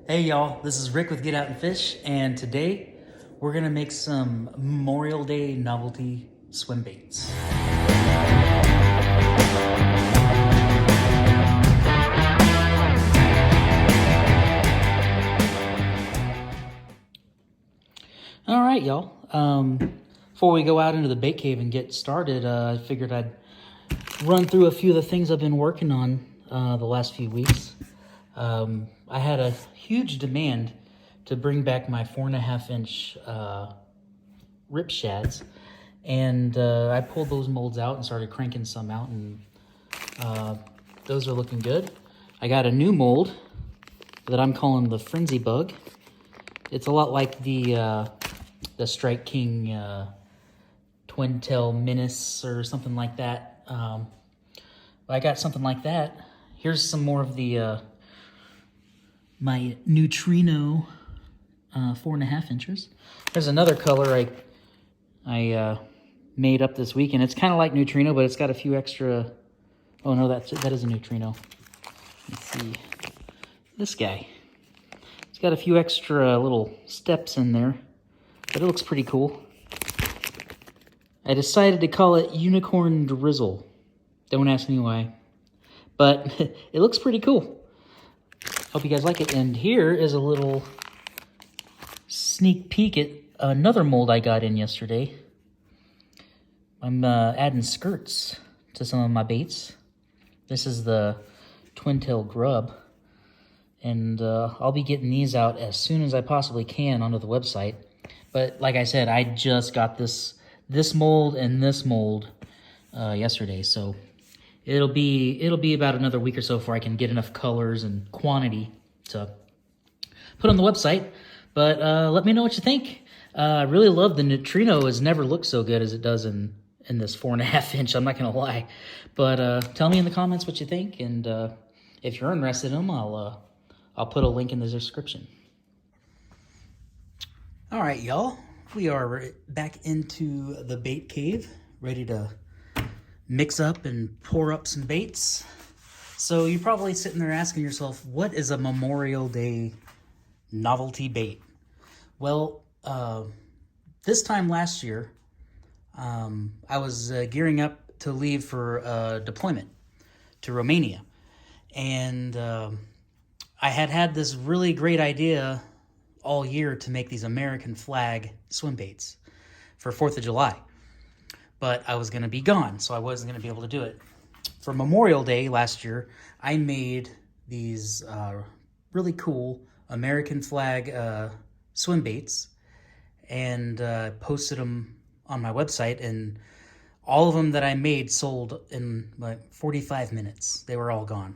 Hey y'all, this is Rick with Get Out and Fish, and today we're gonna make some Memorial Day novelty swim baits. All right, y'all. Before we go out into the bait cave and get started, I figured I'd run through a few of the things I've been working on the last few weeks. I had a huge demand to bring back my 4.5-inch rip shads, and I pulled those molds out and started cranking some out, and those are looking good. I got a new mold that I'm calling the Frenzy Bug. It's a lot like the Strike King Twin Tail Menace or something like that. I got something like that. Here's some more of the my Neutrino 4.5 inches. There's another color I made up this week, and it's kind of like Neutrino, but it's got a few extra. Oh no, that is a Neutrino. Let's see, this guy. It's got a few extra little steps in there, but it looks pretty cool. I decided to call it Unicorn Drizzle. Don't ask me why, but it looks pretty cool. Hope you guys like it. And here is a little sneak peek at another mold I got in yesterday. I'm adding skirts to some of my baits. This is the Twin Tail Grub, and I'll be getting these out as soon as I possibly can onto the website. But like I said, I just got this mold and this mold yesterday, so it'll be about another week or so before I can get enough colors and quantity to put on the website. But let me know what you think. I really love the Neutrino. Has never looked so good as it does in this 4.5 inch. I'm not gonna lie, but tell me in the comments what you think, and if you're interested in them, I'll put a link in the description. All right, y'all, we are back into the bait cave, ready to mix up and pour up some baits. So you're probably sitting there asking yourself, what is a Memorial Day novelty bait? Well, this time last year, I was gearing up to leave for deployment to Romania. And I had this really great idea all year to make these American flag swim baits for 4th of July. But I was going to be gone, so I wasn't going to be able to do it. For Memorial Day last year, I made these really cool American flag swim baits, and posted them on my website, and all of them that I made sold in like 45 minutes. They were all gone.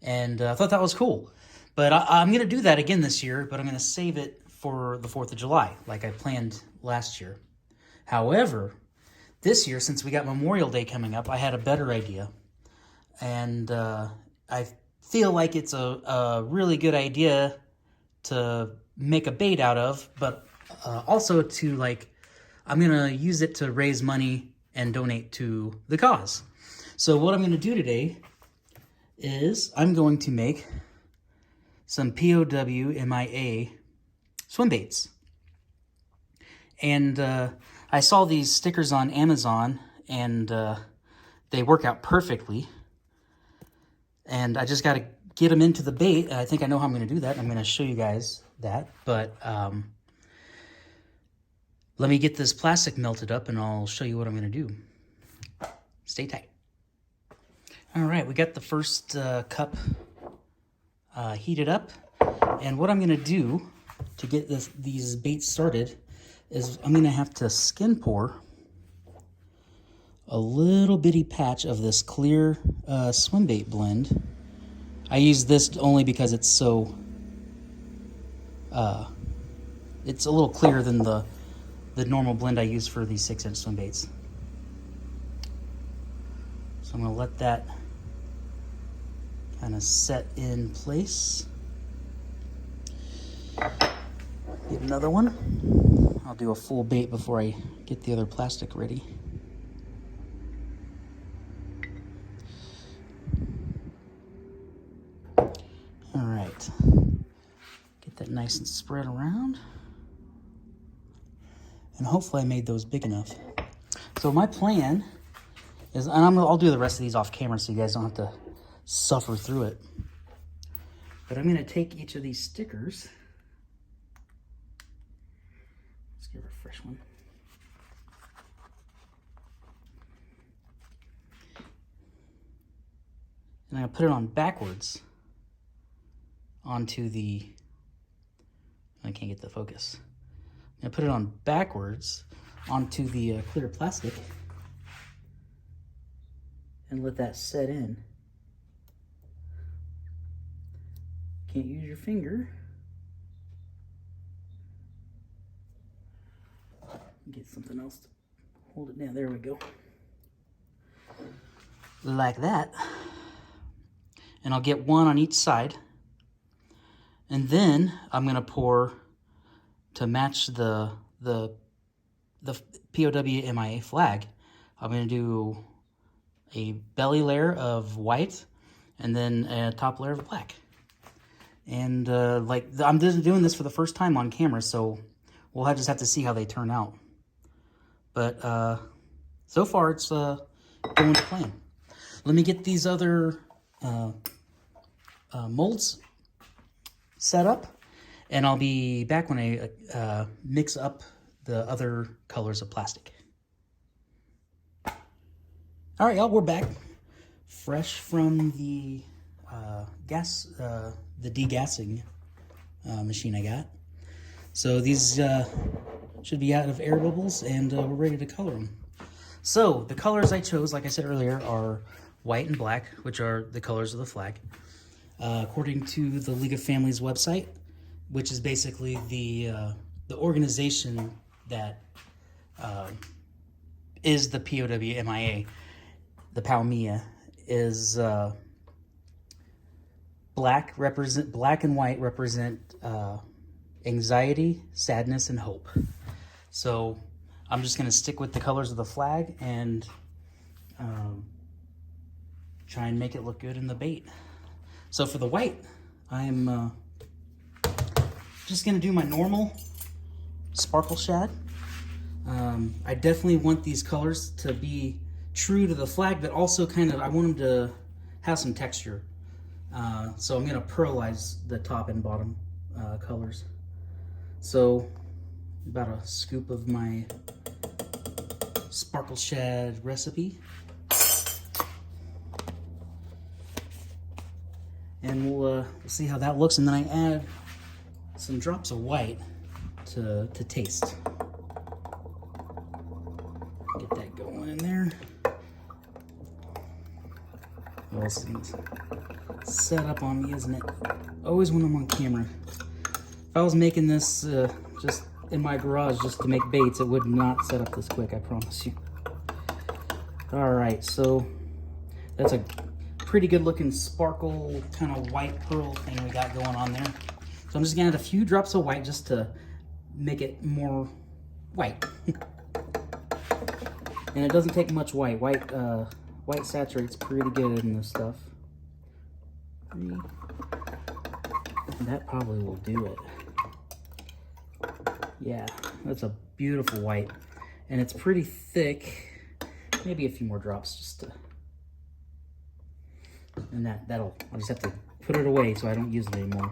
And I thought that was cool. But I'm going to do that again this year, but I'm going to save it for the 4th of July, like I planned last year. However, this year, since we got Memorial Day coming up, I had a better idea. And I feel like it's a really good idea to make a bait out of, but also to, like, I'm going to use it to raise money and donate to the cause. So what I'm going to do today is I'm going to make some POWMIA swim baits. And I saw these stickers on Amazon, and they work out perfectly. And I just got to get them into the bait. I think I know how I'm going to do that. I'm going to show you guys that. But let me get this plastic melted up, and I'll show you what I'm going to do. Stay tight. All right, we got the first cup heated up. And what I'm going to do to get these baits started is I'm going to have to skin pour a little bitty patch of this clear swim bait blend. I use this only because it's so it's a little clearer than the normal blend I use for these 6-inch swim baits. So I'm going to let that kind of set in place. Get another one. I'll do a full bait before I get the other plastic ready. All right. Get that nice and spread around. And hopefully I made those big enough. So my plan is, and I'll do the rest of these off camera so you guys don't have to suffer through it. But I'm going to take each of these stickers. Let's give her a fresh one. And I'm going to put it on backwards onto the, I can't get the focus. I'm going to put it on backwards onto the clear plastic and let that set in. Can't use your finger. Get something else to hold it down. There we go. Like that. And I'll get one on each side. And then I'm going to pour, to match the POW MIA flag, I'm going to do a belly layer of white and then a top layer of black. And like, I'm just doing this for the first time on camera, so we'll just have to see how they turn out. But so far it's going to plan. Let me get these other molds set up, and I'll be back when I mix up the other colors of plastic. All right, y'all, we're back. Fresh from the the degassing machine I got. So these should be out of air bubbles, and we're ready to color them. So the colors I chose, like I said earlier, are white and black, which are the colors of the flag. According to the League of Families website, which is basically the organization that is the POW MIA, the POW-MIA, is black and white represent anxiety, sadness, and hope. So I'm just going to stick with the colors of the flag and try and make it look good in the bait. So for the white, I'm just going to do my normal sparkle shad. I definitely want these colors to be true to the flag, but also kind of, I want them to have some texture. So I'm going to pearlize the top and bottom colors. So about a scoop of my sparkle shad recipe. And we'll see how that looks, and then I add some drops of white to taste. Get that going in there. Oh, this thing's set up on me, isn't it? Always when I'm on camera. If I was making this just in my garage just to make baits, it would not set up this quick, I promise you. Alright, so that's a pretty good looking sparkle kind of white pearl thing we got going on there. So I'm just gonna add a few drops of white just to make it more white. And it doesn't take much white. White saturates pretty good in this stuff. And that probably will do it. Yeah, that's a beautiful white. And it's pretty thick. Maybe a few more drops just to... And I'll just have to put it away so I don't use it anymore.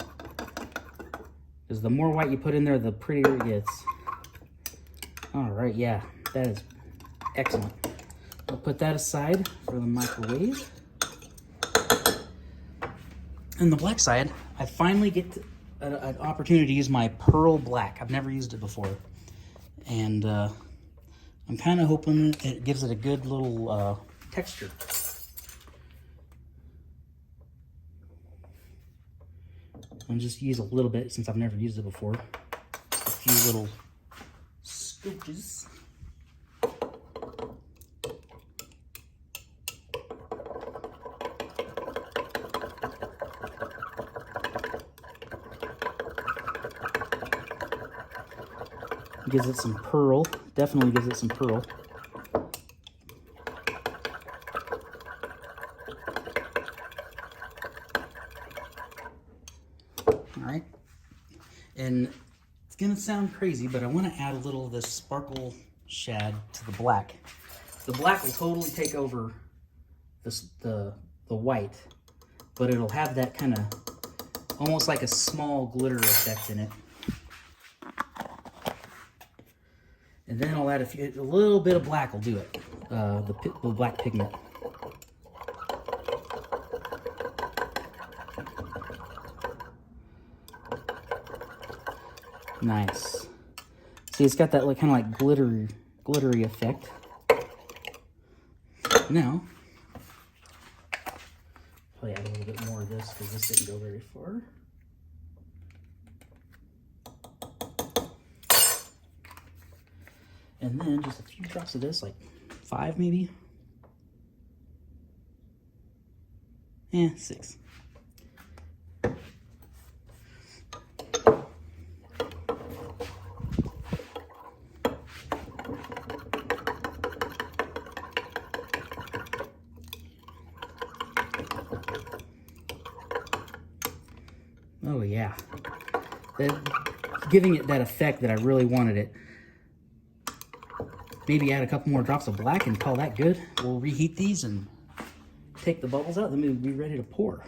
Because the more white you put in there, the prettier it gets. Alright, yeah, that is excellent. I'll put that aside for the microwave. And the black side, I finally get an opportunity to use my pearl black. I've never used it before. And I'm kind of hoping it gives it a good little texture. I'll just use a little bit since I've never used it before. Just a few little scooches. Gives it some pearl. Definitely gives it some pearl. Alright. And it's gonna sound crazy, but I want to add a little of this sparkle shad to the black. The black will totally take over this, the white, but it'll have that kind of almost like a small glitter effect in it. And then I'll add a little bit of black will do it, the black pigment. Nice. See, it's got that like, kind of like glittery effect. Now, probably add a little bit more of this because this didn't go very far. And then just a few drops of this, like 5 maybe. 6. Oh yeah, giving it that effect that I really wanted it. Maybe add a couple more drops of black and call that good. We'll reheat these and take the bubbles out, then we'll be ready to pour.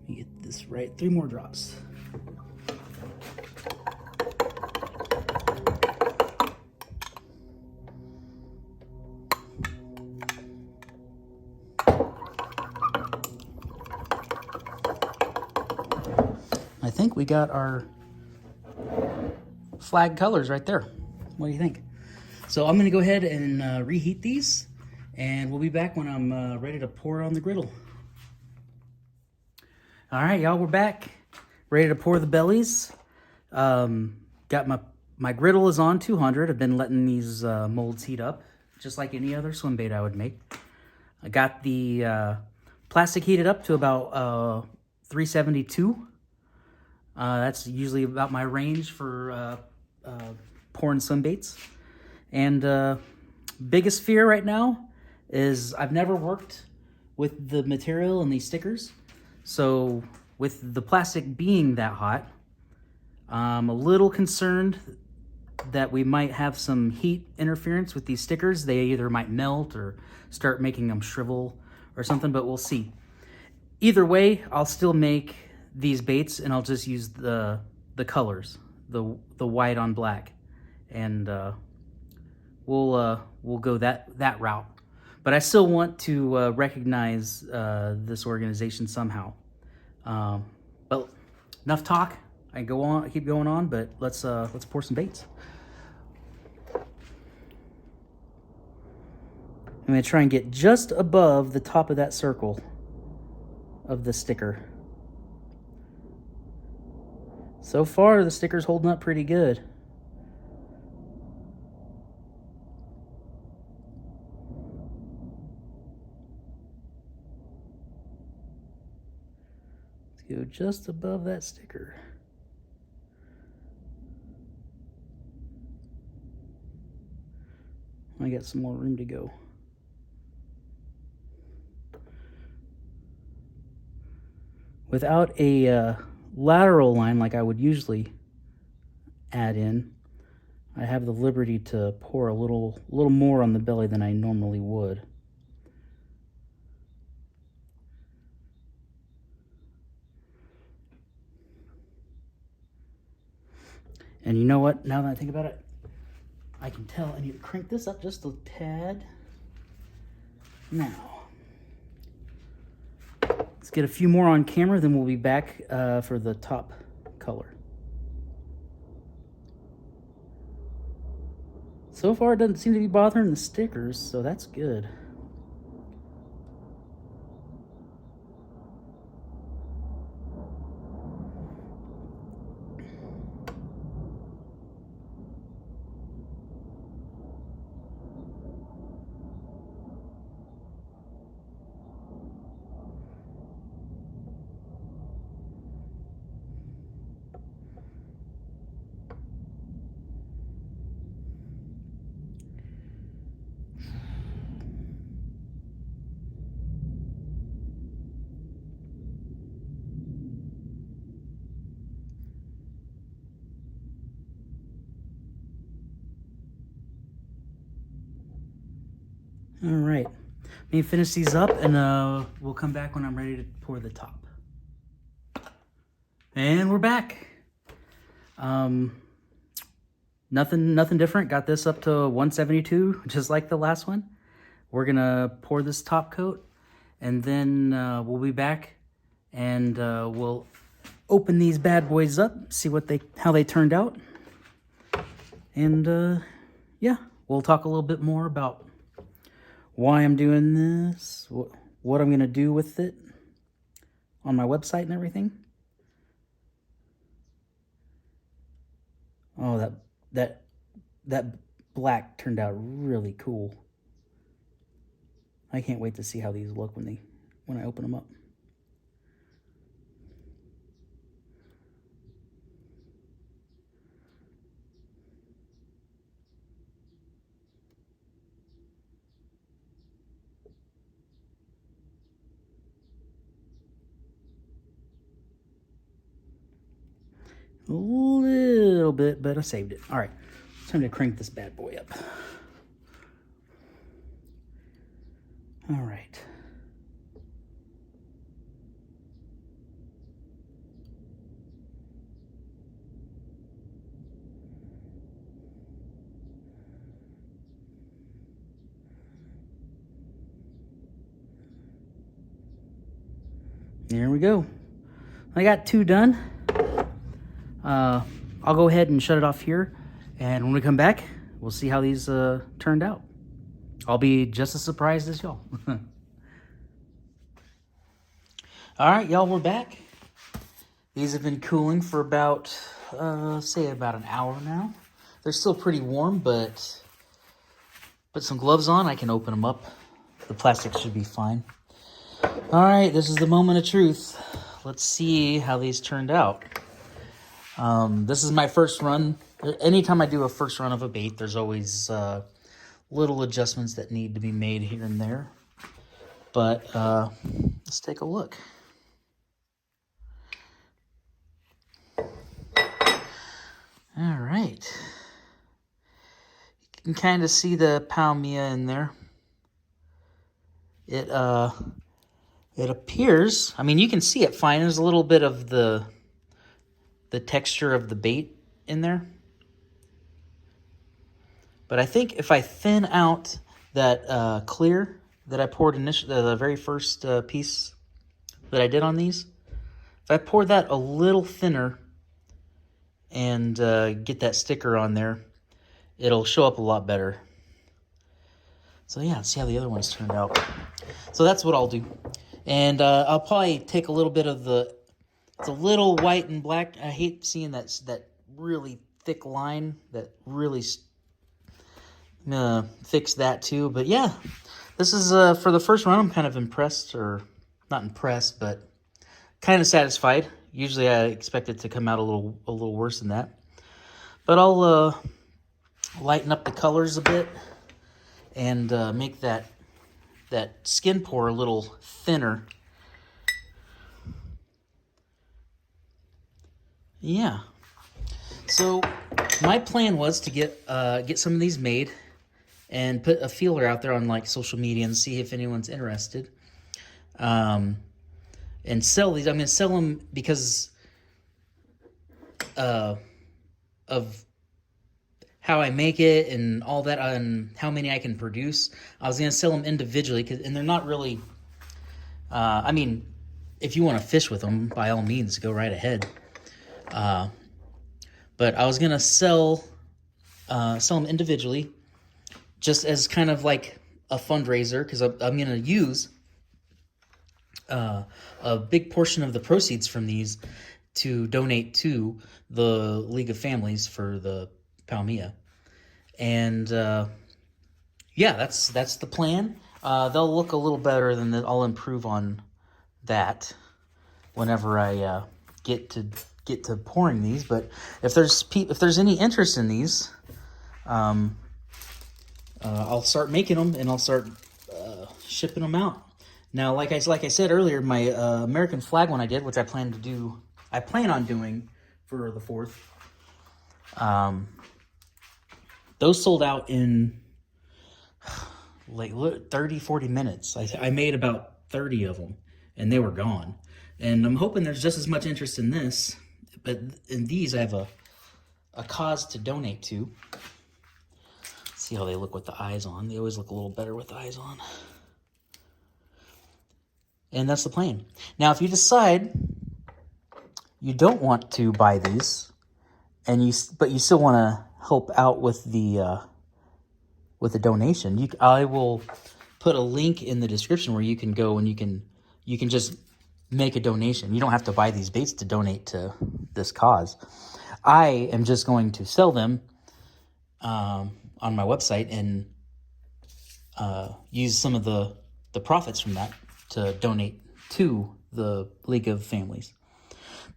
Let me get this right, 3 more drops. I think we got our flag colors right there. What do you think? So I'm gonna go ahead and reheat these, and we'll be back when I'm ready to pour on the griddle. All right, y'all, we're back, ready to pour the bellies. Got my griddle is on 200. I've been letting these molds heat up, just like any other swim bait I would make. I got the plastic heated up to about 372. That's usually about my range for pouring swim baits. And biggest fear right now is I've never worked with the material and these stickers. So with the plastic being that hot, I'm a little concerned that we might have some heat interference with these stickers. They either might melt or start making them shrivel or something, but we'll see. Either way, I'll still make these baits and I'll just use the colors, the white on black, and we'll go that route. But I still want to recognize this organization somehow. But enough talk. I keep going on, but let's pour some baits. I'm gonna try and get just above the top of that circle of the sticker. So far, the sticker's holding up pretty good. Let's go just above that sticker. I got some more room to go. Without a lateral line like I would usually add in, I have the liberty to pour a little more on the belly than I normally would. And you know what? Now that I think about it, I can tell I need to crank this up just a tad. Now, let's get a few more on camera, then we'll be back for the top color. So far, it doesn't seem to be bothering the stickers, so that's good. All right. Let me finish these up, and we'll come back when I'm ready to pour the top. And we're back. Nothing different. Got this up to 172, just like the last one. We're gonna pour this top coat, and then we'll be back, and we'll open these bad boys up, see how they turned out, and yeah, we'll talk a little bit more about why I'm doing this, what I'm gonna do with it on my website and everything. Oh, that black turned out really cool. I can't wait to see how these look when I open them up. A little bit, but I saved it. All right, time to crank this bad boy up. All right. There we go. I got 2 done. I'll go ahead and shut it off here, and when we come back, we'll see how these turned out. I'll be just as surprised as y'all. All right, y'all, we're back. These have been cooling for about, say about an hour now. They're still pretty warm, but put some gloves on, I can open them up. The plastic should be fine. All right, this is the moment of truth. Let's see how these turned out. This is my first run. Anytime I do a first run of a bait, there's always little adjustments that need to be made here and there. But let's take a look. All right. You can kind of see the palmia in there. It appears, I mean, you can see it fine. There's a little bit of the texture of the bait in there. But I think if I thin out that clear that I poured initially, the very first piece that I did on these, if I pour that a little thinner and get that sticker on there, it'll show up a lot better. So yeah, let's see how the other ones turned out. So that's what I'll do. And I'll probably take a little bit of it's a little white and black. I hate seeing that really thick line, that really fix that too. But yeah, this is for the first run. I'm kind of impressed, or not impressed, but kind of satisfied. Usually I expect it to come out a little worse than that. But I'll lighten up the colors a bit and make that skin pour a little thinner. Yeah. So my plan was to get some of these made and put a feeler out there on like social media and see if anyone's interested. And sell these. I'm going to sell them because of how I make it and all that, and how many I can produce. I was going to sell them individually, and they're not really, I mean, if you want to fish with them, by all means, go right ahead. But I was going to sell them individually, just as kind of like a fundraiser, because I'm going to use a big portion of the proceeds from these to donate to the League of Families for the Palmia. And yeah, that's the plan. They'll look a little better than that. I'll improve on that whenever I get to pouring these. But if there's any interest in these, I'll start making them, and I'll start shipping them out. Now, like I said earlier, my American flag one I did, which I plan on doing for the 4th. Those sold out in like 30, 40 minutes. I made about 30 of them, and they were gone. And I'm hoping there's just as much interest in this, but in these I have a cause to donate to. See how they look with the eyes on. They always look a little better with the eyes on. And that's the plan. Now, if you decide you don't want to buy these, but you still want to help out with the donation, I will put a link in the description where you can go and you can just make a donation. You don't have to buy these baits to donate to this cause. I am just going to sell them on my website and use some of the profits from that to donate to the League of Families.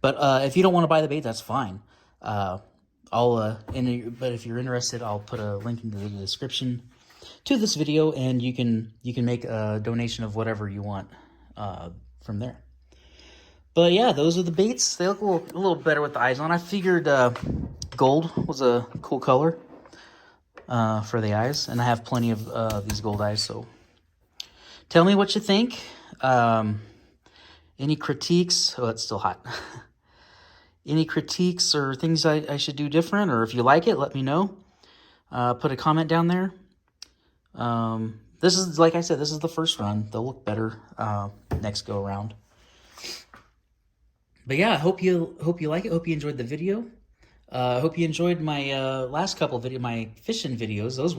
But if you don't want to buy the bait, that's fine. But if you're interested, I'll put a link into the description to this video, and you can make a donation of whatever you want from there. But yeah, those are the baits. They look a little better with the eyes on. I figured gold was a cool color for the eyes, and I have plenty of these gold eyes. So tell me what you think. Any critiques? Oh, it's still hot. Any critiques or things I should do different, or if you like it, let me know. Put a comment down there. This is, like I said, this is the first run. They'll look better next go around. But yeah, I hope you like it. Hope you enjoyed the video. I hope you enjoyed my last couple my fishing videos. Those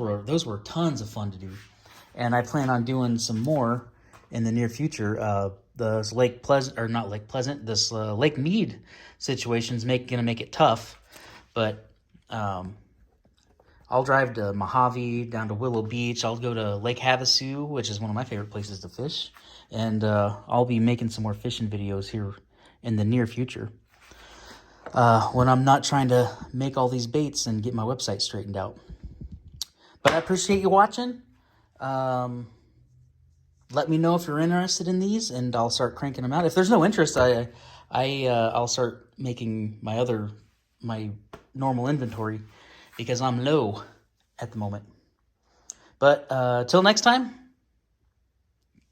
were tons of fun to do, and I plan on doing some more in the near future. This Lake Mead situation's gonna make it tough, but I'll drive to Mojave, down to Willow Beach. I'll go to Lake Havasu, which is one of my favorite places to fish, and I'll be making some more fishing videos here in the near future when I'm not trying to make all these baits and get my website straightened out. But I appreciate you watching. Let me know if you're interested in these, and I'll start cranking them out. If there's no interest, I'll start making my normal inventory, because I'm low at the moment. But till next time,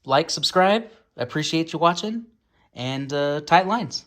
like, subscribe. I appreciate you watching, and tight lines.